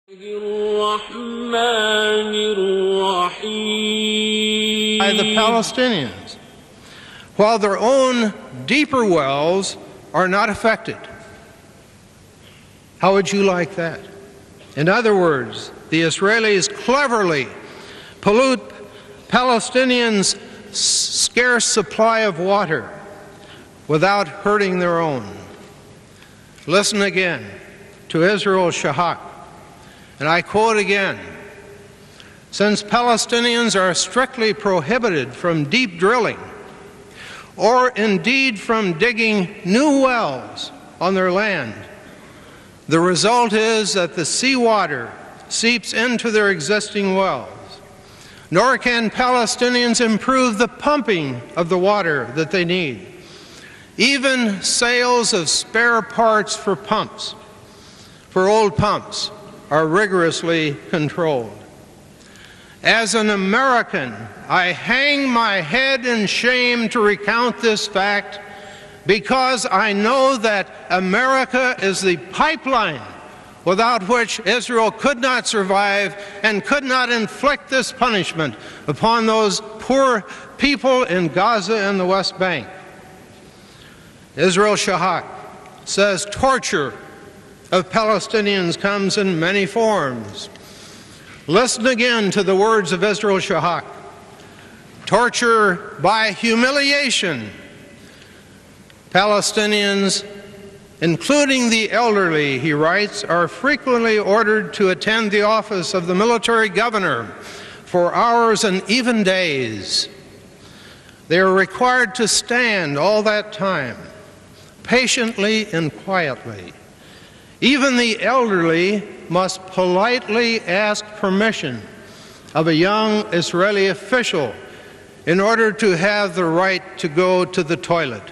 By the Palestinians, while their own deeper wells are not affected. How would you like that? In other words, the Israelis cleverly pollute Palestinians' scarce supply of water without hurting their own. Listen again to Israel Shahak, and I quote again, "Since Palestinians are strictly prohibited from deep drilling or indeed from digging new wells on their land, the result is that the seawater seeps into their existing wells, nor can Palestinians improve the pumping of the water that they need. Even sales of spare parts for pumps, for old pumps, are rigorously controlled. As an American, I hang my head in shame to recount this fact because I know that America is the pipeline without which Israel could not survive and could not inflict this punishment upon those poor people in Gaza and the West Bank." Israel Shahak says torture of Palestinians comes in many forms. Listen again to the words of Israel Shahak. Torture by humiliation. Palestinians, including the elderly, he writes, are frequently ordered to attend the office of the military governor for hours and even days. They are required to stand all that time, patiently and quietly. Even the elderly must politely ask permission of a young Israeli official in order to have the right to go to the toilet.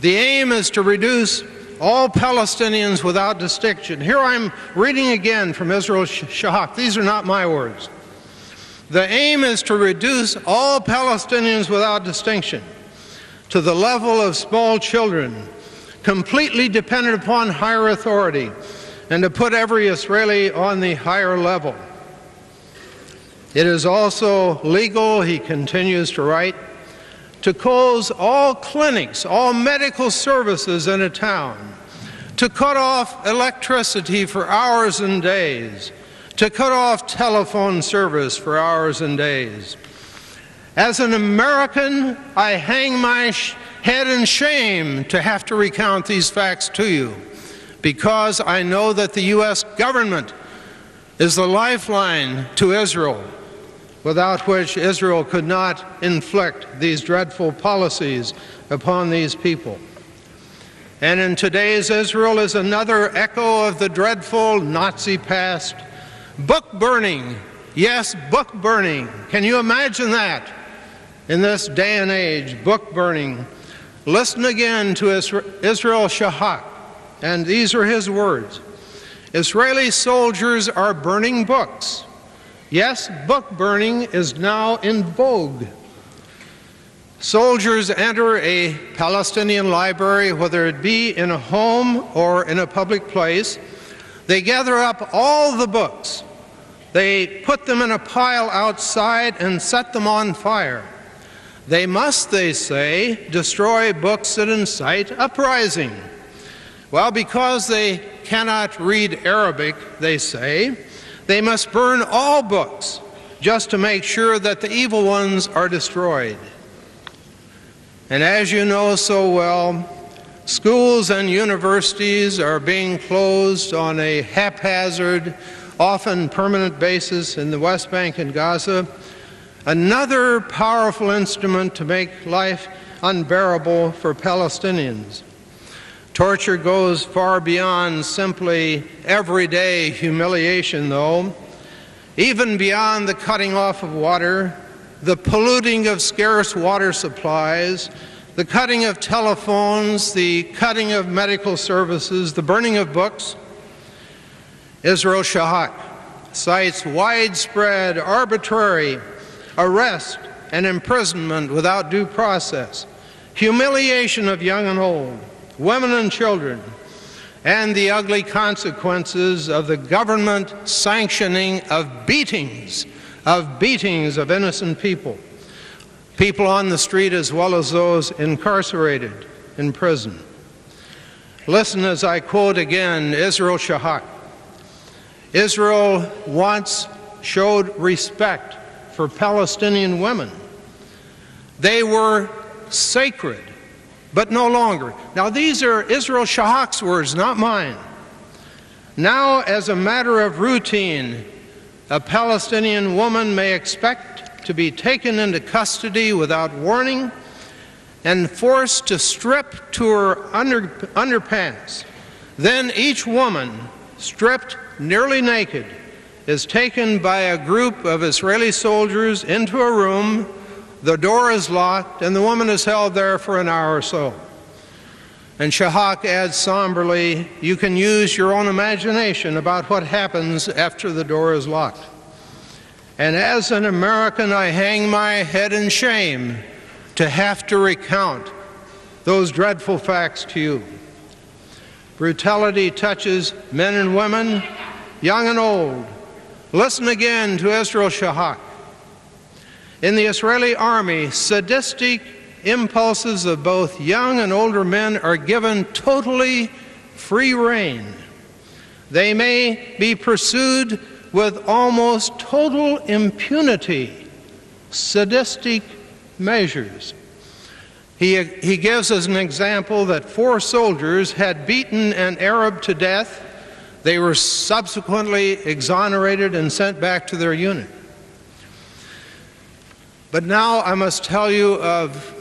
The aim is to reduce all Palestinians without distinction. Here I'm reading again from Israel Shahak. These are not my words. The aim is to reduce all Palestinians without distinction to the level of small children, completely dependent upon higher authority, and to put every Israeli on the higher level. It is also legal, he continues to write, to close all clinics, all medical services in a town, to cut off electricity for hours and days, to cut off telephone service for hours and days. As an American, I hang my head in shame to have to recount these facts to you, because I know that the U.S. government is the lifeline to Israel, without which Israel could not inflict these dreadful policies upon these people. And in today's Israel is another echo of the dreadful Nazi past. Book burning, yes, book burning. Can you imagine that? In this day and age, book burning. Listen again to Israel Shahak, and these are his words. Israeli soldiers are burning books. Yes, book burning is now in vogue. Soldiers enter a Palestinian library, whether it be in a home or in a public place. They gather up all the books. They put them in a pile outside and set them on fire. They must, they say, destroy books that incite uprising. Well, because they cannot read Arabic, they say, they must burn all books just to make sure that the evil ones are destroyed. And as you know so well, schools and universities are being closed on a haphazard, often permanent basis in the West Bank and Gaza. Another powerful instrument to make life unbearable for Palestinians. Torture goes far beyond simply everyday humiliation, though, even beyond the cutting off of water, the polluting of scarce water supplies, the cutting of telephones, the cutting of medical services, the burning of books. Israel Shahak cites widespread, arbitrary arrest and imprisonment without due process, humiliation of young and old, women and children, and the ugly consequences of the government sanctioning of beatings of innocent people, people on the street as well as those incarcerated in prison. Listen as I quote again Israel Shahak. Israel once showed respect for Palestinian women. They were sacred, but no longer. Now, these are Israel Shahak's words, not mine. Now, as a matter of routine, a Palestinian woman may expect to be taken into custody without warning and forced to strip to her underpants. Then each woman, stripped nearly naked, is taken by a group of Israeli soldiers into a room. The door is locked, and the woman is held there for an hour or so. And Shahak adds somberly, you can use your own imagination about what happens after the door is locked. And as an American, I hang my head in shame to have to recount those dreadful facts to you. Brutality touches men and women, young and old. Listen again to Israel Shahak. In the Israeli army, sadistic impulses of both young and older men are given totally free rein. They may be pursued with almost total impunity, sadistic measures. He gives as an example that 4 soldiers had beaten an Arab to death. They were subsequently exonerated and sent back to their unit. But now I must tell you of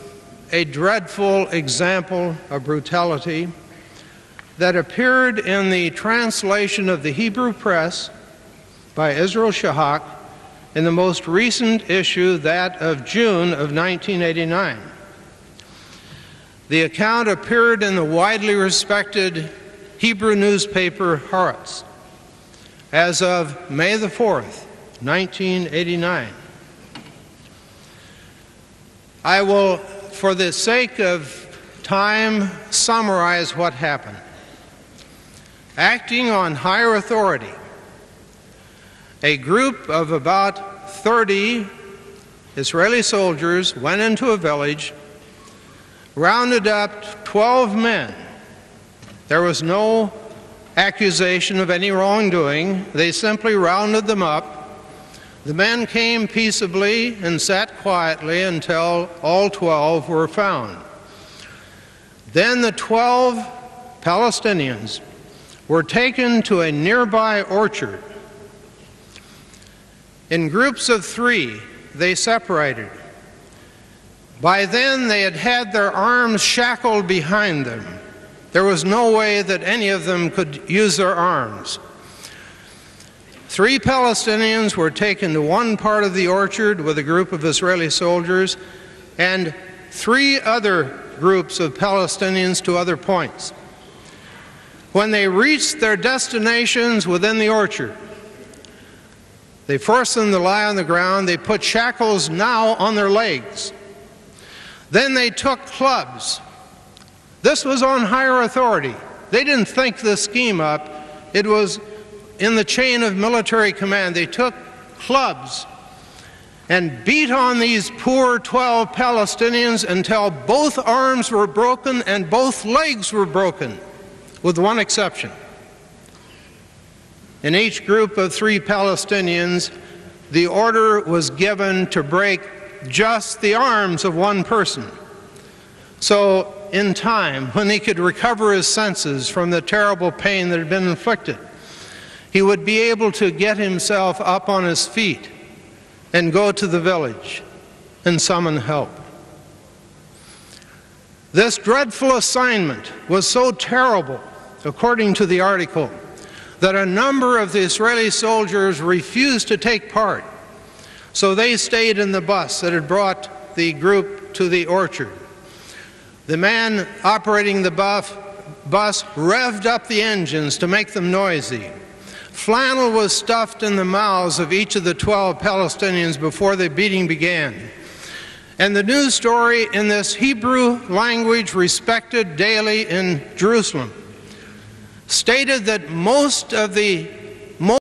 a dreadful example of brutality that appeared in the translation of the Hebrew press by Israel Shahak in the most recent issue, that of June of 1989. The account appeared in the widely respected Hebrew newspaper Haaretz as of May the 4th, 1989. I will, for the sake of time, summarize what happened. Acting on higher authority, a group of about 30 Israeli soldiers went into a village, rounded up 12 men. There was no accusation of any wrongdoing. They simply rounded them up. The men came peaceably and sat quietly until all 12 were found. Then the 12 Palestinians were taken to a nearby orchard. In groups of 3, they separated. By then, they had had their arms shackled behind them. There was no way that any of them could use their arms. 3 Palestinians were taken to one part of the orchard with a group of Israeli soldiers, and 3 other groups of Palestinians to other points. When they reached their destinations within the orchard, they forced them to lie on the ground. They put shackles now on their legs. Then they took clubs. This was on higher authority. They didn't think this scheme up. It was in the chain of military command. They took clubs and beat on these poor 12 Palestinians until both arms were broken and both legs were broken, with one exception. In each group of 3 Palestinians, the order was given to break just the arms of one person. So, in time, when he could recover his senses from the terrible pain that had been inflicted, he would be able to get himself up on his feet and go to the village and summon help. This dreadful assignment was so terrible, according to the article, that a number of the Israeli soldiers refused to take part. So they stayed in the bus that had brought the group to the orchard. The man operating the bus revved up the engines to make them noisy. Flannel was stuffed in the mouths of each of the 12 Palestinians before the beating began. And the news story in this Hebrew language respected daily in Jerusalem stated that most of the